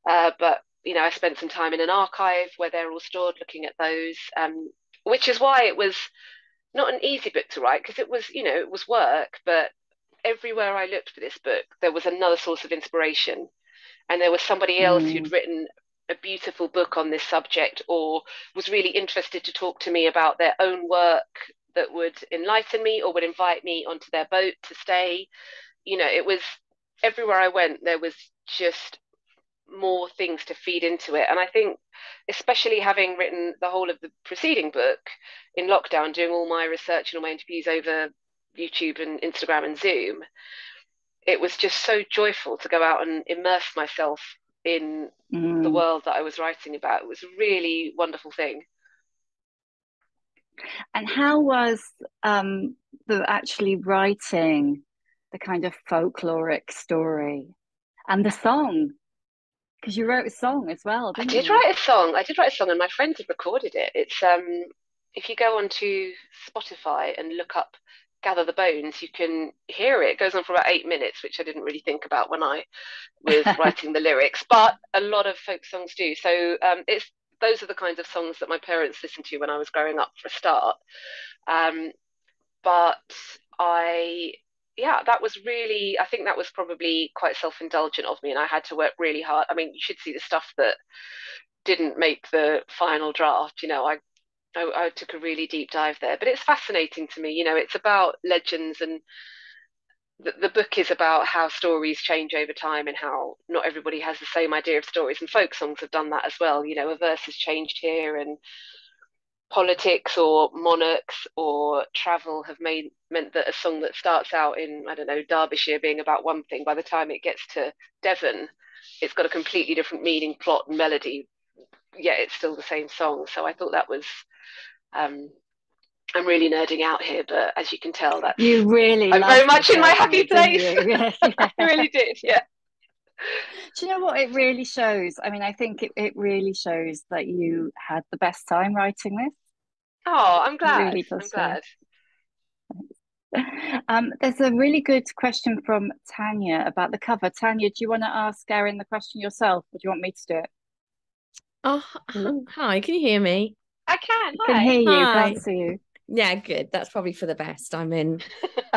But I spent some time in an archive where they're all stored looking at those, which is why it was not an easy book to write because it was, it was work, but everywhere I looked for this book, there was another source of inspiration. And there was somebody else who'd written a beautiful book on this subject or was really interested to talk to me about their own work that would enlighten me or would invite me onto their boat to stay. It was everywhere I went, there was just more things to feed into it. And I think, especially having written the whole of the preceding book in lockdown, doing all my research and all my interviews over YouTube and Instagram and Zoom, it was just so joyful to go out and immerse myself in the world that I was writing about. It was a really wonderful thing. And how was the actually writing the kind of folkloric story and the song? Because you wrote a song as well, didn't you? I did write a song. I did write a song, and my friends have recorded it. It's if you go onto Spotify and look up "Gather the Bones," you can hear it. It goes on for about 8 minutes, which I didn't really think about when I was writing the lyrics, but a lot of folk songs do. So it's those are the kinds of songs that my parents listened to when I was growing up for a start. But I yeah, that was really, I think that was probably quite self-indulgent of me, and I had to work really hard. I mean, you should see the stuff that didn't make the final draft. I took a really deep dive there, but it's fascinating to me. It's about legends, and the book is about how stories change over time and how not everybody has the same idea of stories. And folk songs have done that as well. A verse has changed here, and politics or monarchs or travel have meant that a song that starts out in, I don't know, Derbyshire being about one thing, by the time it gets to Devon, it's got a completely different meaning, plot, and melody. Yet it's still the same song. So I thought that was I'm really nerding out here, but as you can tell, I'm very much in my happy place. I really did, yeah. Do you know what it really shows? I mean, I think it really shows that you had the best time writing this. Oh, I'm glad. Really I'm glad. There's a really good question from Tanya about the cover. Tanya, do you want to ask Erin the question yourself, or do you want me to do it? Oh, hi, can you hear me? I can. Hi. Can hear you. Hi. Can't see you. Yeah, good. That's probably for the best. I'm in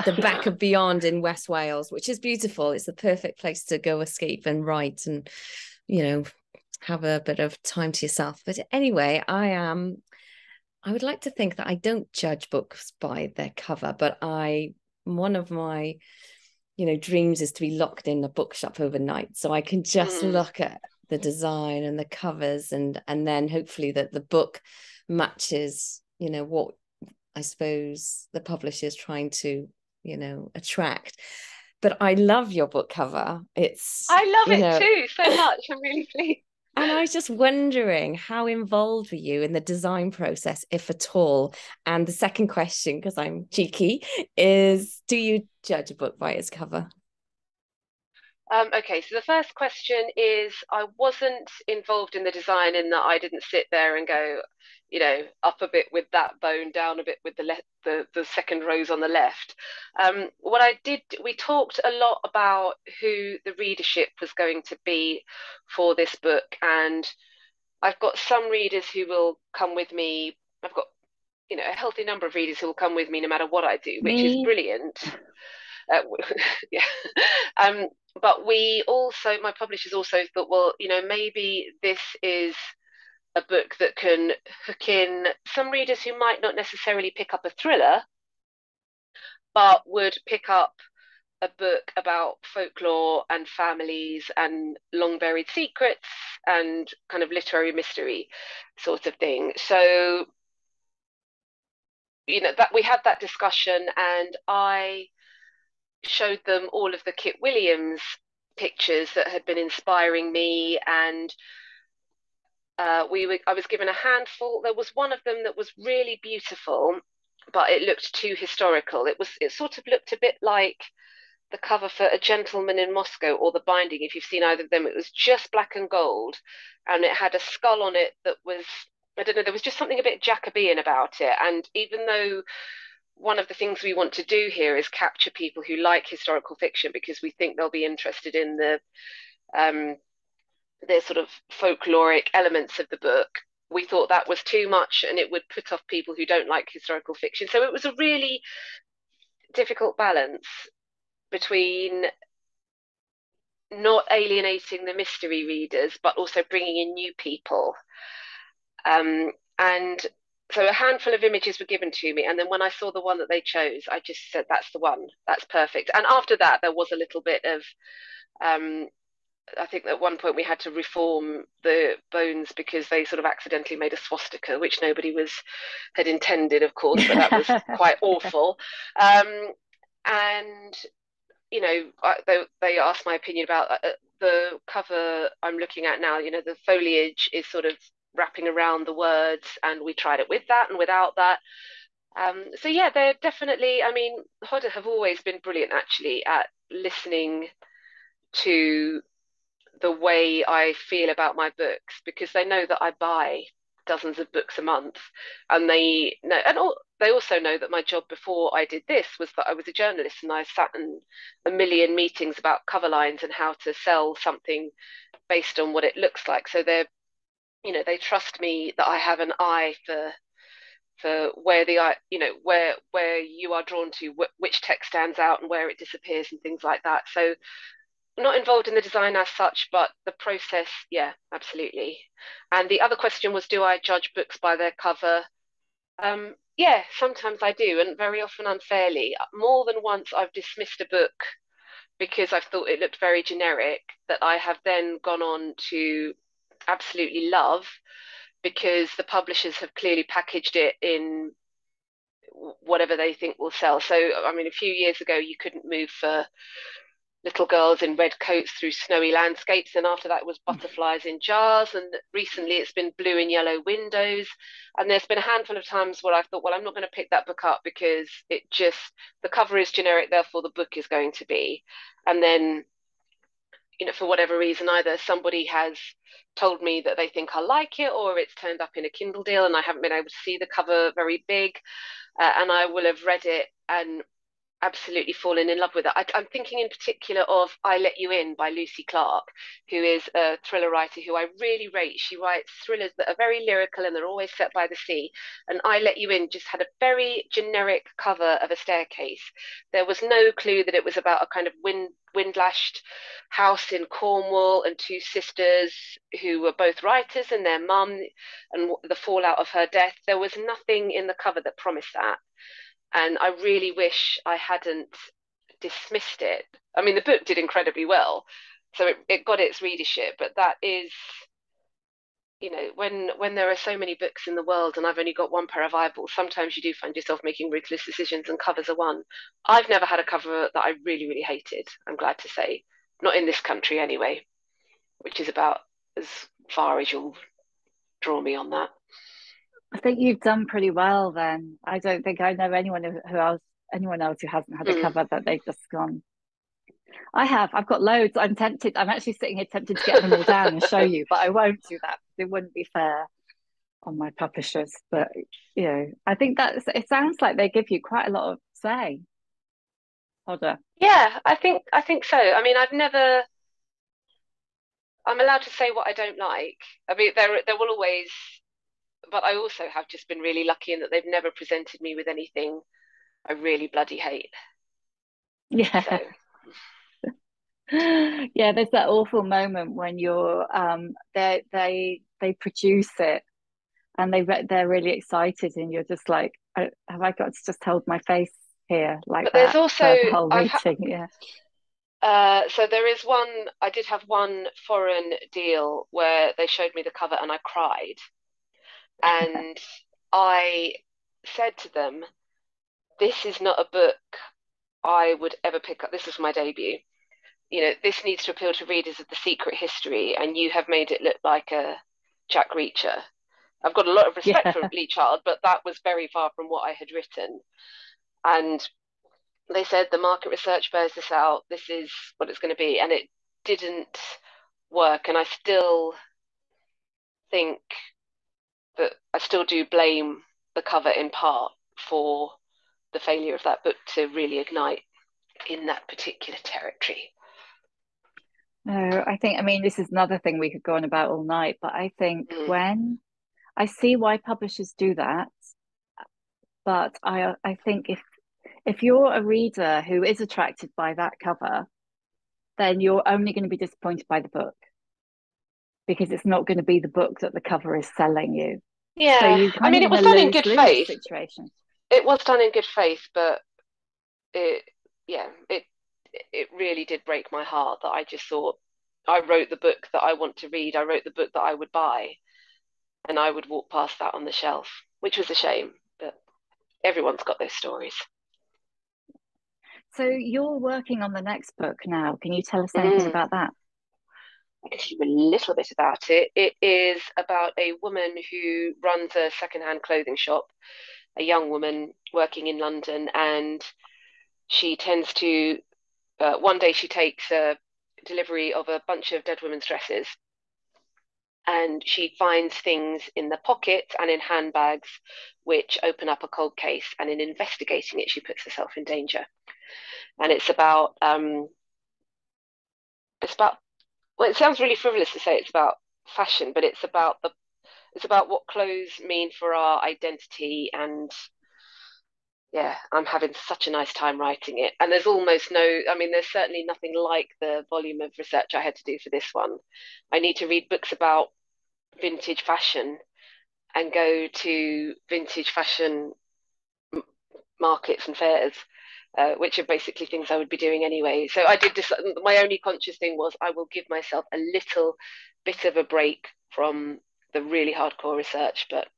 the back of Beyond in West Wales, which is beautiful. It's the perfect place to go escape and write and, have a bit of time to yourself. But anyway, I would like to think that I don't judge books by their cover, but one of my, dreams is to be locked in a bookshop overnight. So I can just look at the design and the covers and then hopefully that the book matches, what I suppose the publisher is trying to, attract. But I love your book cover. I love it too so much. I'm really pleased. And I was just wondering, how involved were you in the design process, if at all? And the second question, because I'm cheeky, is do you judge a book by its cover? Okay, so the first question is I wasn't involved in the design in that I didn't sit there and go, up a bit with that bone, down a bit with the second rose on the left. What I did, we talked a lot about who the readership was going to be for this book, and I've got some readers who will come with me. I've got, a healthy number of readers who will come with me no matter what I do, which is brilliant. Yeah. But my publishers also thought, well, maybe this is a book that can hook in some readers who might not necessarily pick up a thriller, but would pick up a book about folklore and families and long buried secrets and kind of literary mystery sort of thing. So, that we had that discussion, and I showed them all of the Kit Williams pictures that had been inspiring me, and I was given a handful. There was one of them that was really beautiful, but it looked too historical. It sort of looked a bit like the cover for A Gentleman in Moscow or The Binding. If you've seen either of them, it was just black and gold, and it had a skull on it that was, I don't know, there was just something a bit Jacobean about it. And even though one of the things we want to do here is capture people who like historical fiction because we think they'll be interested in the sort of folkloric elements of the book, we thought that was too much and it would put off people who don't like historical fiction. So it was a really difficult balance between not alienating the mystery readers, but also bringing in new people. And so a handful of images were given to me. And then when I saw the one that they chose, I just said, that's the one, that's perfect. And after that, there was a little bit of, I think at one point we had to reform the bones because they sort of accidentally made a swastika, which nobody had intended, of course, but that was quite awful. And they asked my opinion about the cover I'm looking at now. The foliage is sort of wrapping around the words, and we tried it with that and without that. So yeah, they're definitely, I mean, Hodder have always been brilliant actually at listening to the way I feel about my books, because they know that I buy dozens of books a month, and they know, and they also know that my job before I did this was that I was a journalist, and I sat in a million meetings about cover lines and how to sell something based on what it looks like. So they trust me that I have an eye for where where you are drawn to, which text stands out and where it disappears and things like that. So not involved in the design as such, but the process, yeah, absolutely. And the other question was, do I judge books by their cover? Yeah, sometimes I do, and very often unfairly. More than once I've dismissed a book because I've thought it looked very generic, that I have then gone on to absolutely love, because the publishers have clearly packaged it in whatever they think will sell. So, I mean, a few years ago, you couldn't move for little girls in red coats through snowy landscapes, and after that it was butterflies in jars, and recently it's been blue and yellow windows. And there's been a handful of times where I've thought, well, I'm not going to pick that book up because the cover is generic, therefore the book is going to be. And then, for whatever reason, either somebody has told me that they think I like it, or it's turned up in a Kindle deal and I haven't been able to see the cover very big, and I will have read it and absolutely fallen in love with it. I'm thinking in particular of I Let You In by Lucy Clark, who is a thriller writer who I really rate. She writes thrillers that are very lyrical and they're always set by the sea. And I Let You In just had a very generic cover of a staircase. There was no clue that it was about a kind of wind-lashed house in Cornwall and two sisters who were both writers and their mum and the fallout of her death. There was nothing in the cover that promised that. And I really wish I hadn't dismissed it. I mean, the book did incredibly well, so it got its readership, but that is, when there are so many books in the world and I've only got one pair of eyeballs, sometimes you do find yourself making ruthless decisions, and covers are one. I've never had a cover that I really, really hated, I'm glad to say. Not in this country anyway, which is about as far as you'll draw me on that. I think you've done pretty well then. I don't think I know anyone else who hasn't had a cover that they've just gone. I've got loads. I'm tempted. I'm actually sitting here tempted to get them all down and show you, but I won't do that. It wouldn't be fair on my publishers. But I think it sounds like they give you quite a lot of say. Hodder. Yeah, I think so. I mean, I'm allowed to say what I don't like. I mean, there will always, but I also have just been really lucky in that they've never presented me with anything I really bloody hate. Yeah. So. Yeah, there's that awful moment when you're they produce it and they're really excited and you're just like, have I got to just hold my face here like But that there's also, for the whole reading. Yeah. So there is one, I did have one foreign deal where they showed me the cover and I cried. And I said to them, this is not a book I would ever pick up. This was my debut. You know, this needs to appeal to readers of The Secret History, and you have made it look like a Jack Reacher. I've got a lot of respect for Lee Child, but that was very far from what I had written. And they said the market research bears this out. This is what it's going to be, and it didn't work. And I still think that I still do blame the cover in part for the failure of that book to really ignite in that particular territory. No, I mean, this is another thing we could go on about all night, but I think when I see why publishers do that, but I think if you're a reader who is attracted by that cover, then you're only going to be disappointed by the book because it's not going to be the book that the cover is selling you. Yeah, so you kind I mean, of it was done in good faith. Situation. It was done in good faith, but it really did break my heart that I just thought I wrote the book that I want to read. I wrote the book that I would buy, and I would walk past that on the shelf, which was a shame, but everyone's got their stories. So you're working on the next book now. Can you tell us anything about that? I can tell you a little bit about it. It is about a woman who runs a secondhand clothing shop, a young woman working in London, and she tends to, one day she takes a delivery of a bunch of dead women's dresses, and she finds things in the pockets and in handbags which open up a cold case, and in investigating it, she puts herself in danger. And it's about, well, it sounds really frivolous to say it's about fashion, but it's about what clothes mean for our identity. And yeah, I'm having such a nice time writing it. And there's certainly nothing like the volume of research I had to do for this one. I need to read books about vintage fashion and go to vintage fashion markets and fairs, which are basically things I would be doing anyway. So I did this. My only conscious thing was I will give myself a little bit of a break from the really hardcore research, but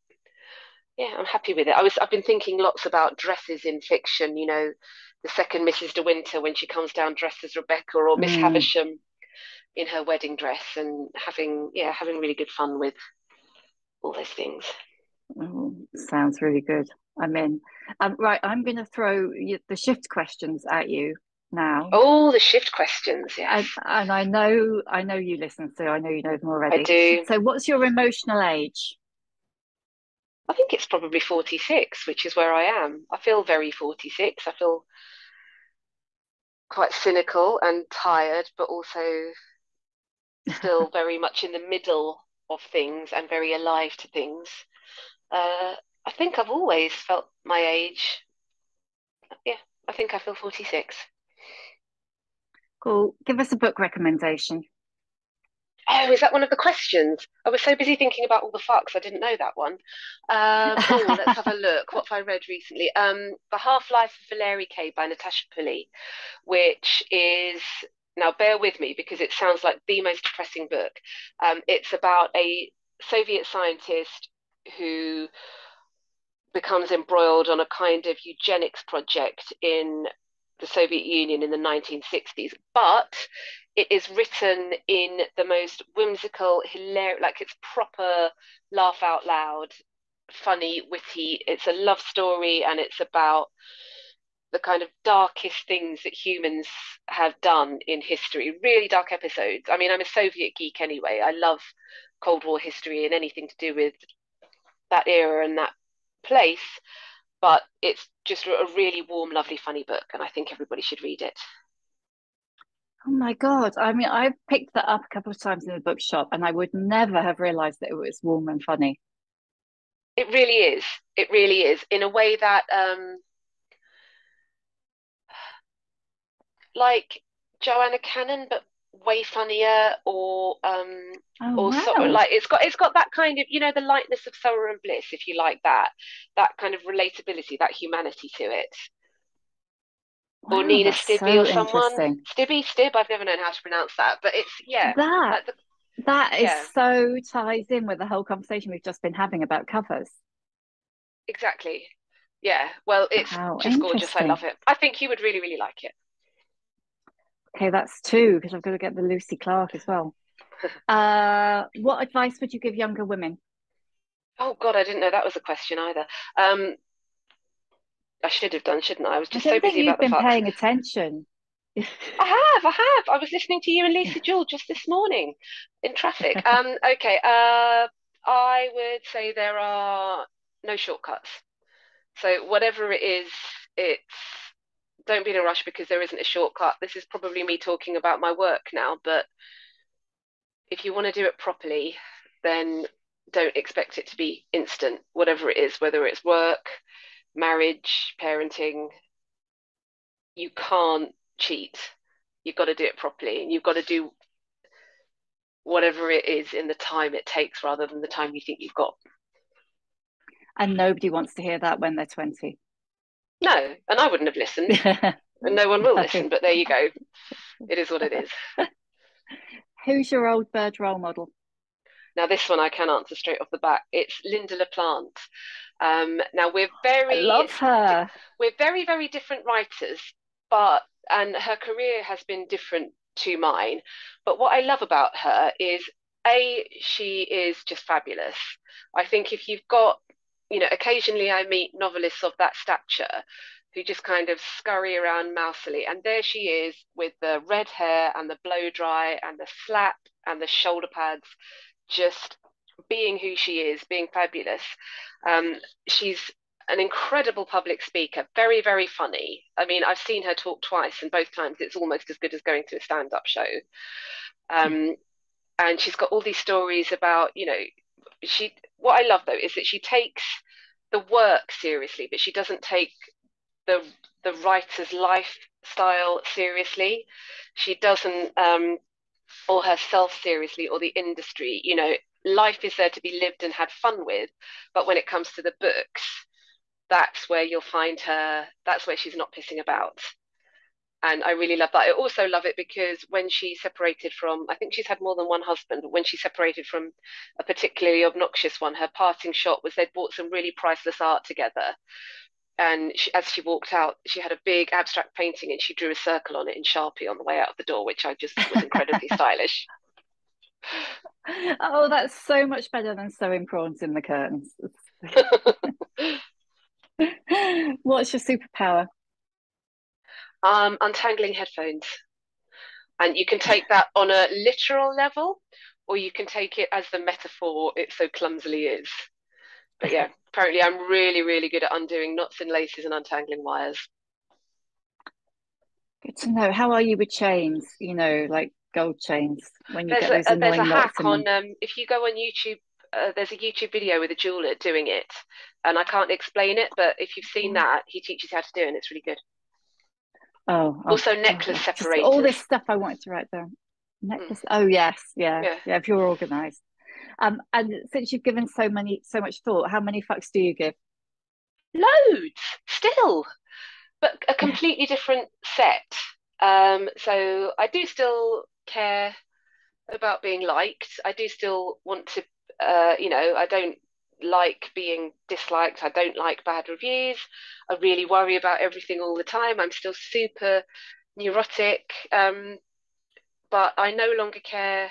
yeah, I'm happy with it. I've been thinking lots about dresses in fiction, you know, the second Mrs. De Winter when she comes down dressed as Rebecca, or Miss Havisham in her wedding dress, and having really good fun with all those things. Oh, sounds really good. I'm in. Right, I'm going to throw the shift questions at you now. Oh, the shift questions, yes. And I know you listen, so I know you know them already. I do. So what's your emotional age? I think it's probably 46, which is where I am. I feel very 46. I feel quite cynical and tired, but also still very much in the middle of things and very alive to things. I think I've always felt my age. Yeah, I think I feel 46. Cool. Give us a book recommendation. Oh, is that one of the questions? I was so busy thinking about all the fucks, I didn't know that one. Let's have a look. What have I read recently? The Half-Life of Valerie Kay by Natasha Pulley, which is, now bear with me because it sounds like the most depressing book. It's about a Soviet scientist who becomes embroiled on a kind of eugenics project in the Soviet Union in the 1960s, but it is written in the most whimsical, hilarious, like it's proper laugh out loud, funny, witty. It's a love story, and it's about the kind of darkest things that humans have done in history, really dark episodes. I mean, I'm a Soviet geek anyway. I love Cold War history and anything to do with that era and that place, but it's just a really warm, lovely, funny book, and I think everybody should read it. Oh my God. I mean, I've picked that up a couple of times in the bookshop, and I would never have realized that it was warm and funny. It really is. It really is, in a way that like Joanna Cannon, but way funnier, or like it's got that kind of, you know, the lightness of Sorrow and Bliss, if you like that kind of relatability, that humanity to it. or Wow, Nina that's Stibbe or so someone. interesting. Stib, I've never known how to pronounce that, but it's, yeah, That like the, that is yeah, so ties in with the whole conversation we've just been having about covers. exactly. Yeah, well, it's How just gorgeous. I interesting. love it. I think you would really, really like it. Okay, that's two because I've got to get the Lucy Clark as well. What advice would you give younger women? Oh God, I didn't know that was a question either. Um, I should have done, shouldn't I? I was I just so don't think busy you've about the been fucks. paying attention. I have. I was listening to you and Lisa Jewell just this morning in traffic. Okay. I would say there are no shortcuts. So whatever it is, it's don't be in a rush because there isn't a shortcut. This is probably me talking about my work now, but if you want to do it properly, then don't expect it to be instant, whatever it is, whether it's work, marriage, parenting, you can't cheat. You've got to do it properly and you've got to do whatever it is in the time it takes rather than the time you think you've got. And nobody wants to hear that when they're 20. No, and I wouldn't have listened, and no one will listen, but there you go. It is what it is. Who's your old bird role model? Now, this one I can answer straight off the bat. It's Linda LaPlante. Now I love her. we're very, very different writers, but and her career has been different to mine. But what I love about her is she is just fabulous. I think if you've got, occasionally I meet novelists of that stature who just kind of scurry around mousily, and there she is with the red hair and the blow dry and the slap and the shoulder pads, just being who she is, being fabulous. She's an incredible public speaker, very, very funny. I mean, I've seen her talk twice, and both times it's almost as good as going to a stand-up show. And she's got all these stories about, what I love though is that she takes the work seriously, but she doesn't take the the writer's lifestyle seriously. She doesn't or herself seriously or the industry. Life is there to be lived and had fun with, but when it comes to the books, that's where you'll find her. That's where she's not pissing about. And I really love that. I also love it because when she separated from, I think she's had more than one husband, but when she separated from a particularly obnoxious one, her parting shot was they'd bought some really priceless art together. And as she walked out, she had a big abstract painting and she drew a circle on it in Sharpie on the way out of the door, which I just thought was incredibly stylish. Oh, that's so much better than sewing prawns in the curtains. What's your superpower? Untangling headphones. And you can take that on a literal level, or you can take it as the metaphor it so clumsily is. But yeah, apparently I'm really, really good at undoing knots and laces and untangling wires. Good to know. How are you with chains? Like gold chains when you get those There's a annoying knots hack in on them. if you go on YouTube. There's a YouTube video with a jeweler doing it, and I can't explain it, but if you've seen that, he teaches you how to do it, and it's really good. Oh, Also, necklace just all separators. this stuff I wanted to write down. Necklace. Oh yes, yeah. Yeah. If you're organized. And since you've given so much thought, how many fucks do you give? Loads still, but a completely different set. So I do still care about being liked. I do still want to, I don't like being disliked. I don't like bad reviews. I really worry about everything all the time. I'm still super neurotic, but I no longer care.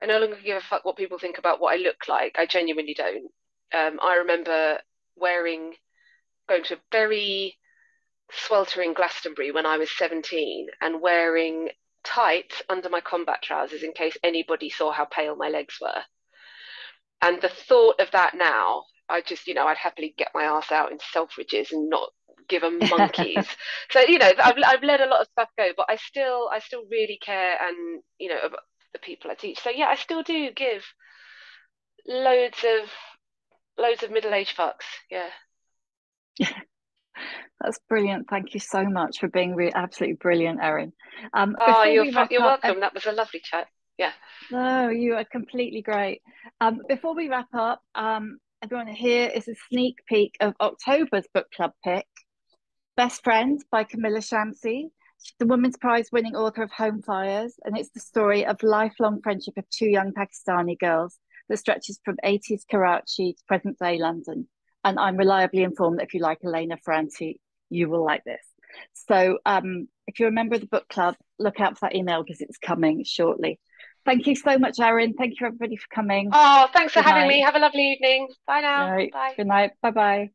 I no longer give a fuck what people think about what I look like. I genuinely don't. I remember going to a very sweltering Glastonbury when I was 17 and wearing tights under my combat trousers in case anybody saw how pale my legs were. And the thought of that now, I'd happily get my ass out in Selfridges and not give them monkeys. So, I've let a lot of stuff go, but I still really care and, about the people I teach. So yeah, I still do give loads of middle-aged fucks. Yeah. That's brilliant. Thank you so much for being absolutely brilliant, Erin. Oh, Before we wrap you're up, welcome. That was a lovely chat. Yeah. no, you are completely great. Before we wrap up, everyone here is a sneak peek of October's book club pick. Best Friend by Camilla Shamsi. She's the Women's Prize winning author of Home Fires, and it's the story of lifelong friendship of two young Pakistani girls that stretches from 80s Karachi to present day London. And I'm reliably informed that if you like Elena Ferrante, you will like this. So if you're a member of the book club, look out for that email because it's coming shortly. Thank you so much, Erin. Thank you, everybody, for coming. Oh, thanks for having me. Have a lovely evening. Bye now. Right. Bye. Good night. Bye-bye.